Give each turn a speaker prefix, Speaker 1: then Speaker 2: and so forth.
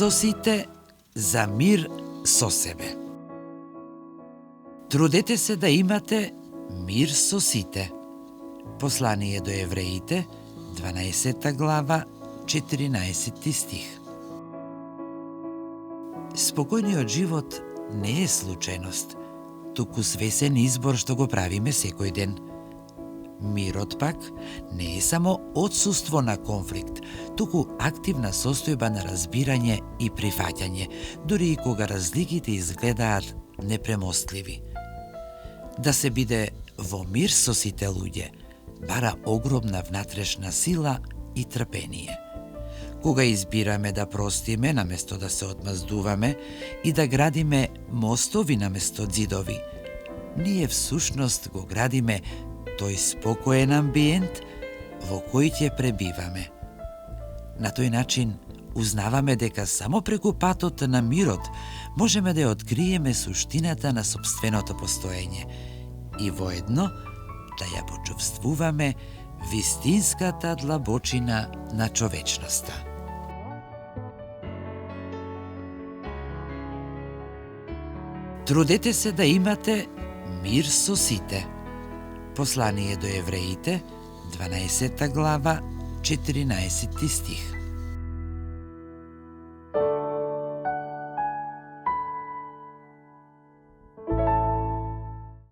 Speaker 1: со сите, за мир со себе. Трудете се да имате мир со сите. Послание до евреите, 12 глава, 14 стих. Спокојниот живот не е случајност, туку свесен избор што го правиме секој ден. Мирот пак не е само отсуство на конфликт, туку активна состојба на разбирање и прифаќање, дури и кога разликите изгледаат непремостливи. Да се биде во мир со сите луѓе бара огромна внатрешна сила и трпение. Кога избираме да простиме наместо да се одмаздуваме и да градиме мостови наместо ѕидови, ние всушност го градиме тој спокоен амбиент во кој ќе пребиваме. На тој начин узнаваме дека само преку патот на мирот можеме да ја откриеме суштината на сопственото постоење и воедно да ја почувствуваме вистинската длабочина на човечноста. Трудете се да имате мир со сите. Послание до евреите, 12 глава, 14 стих.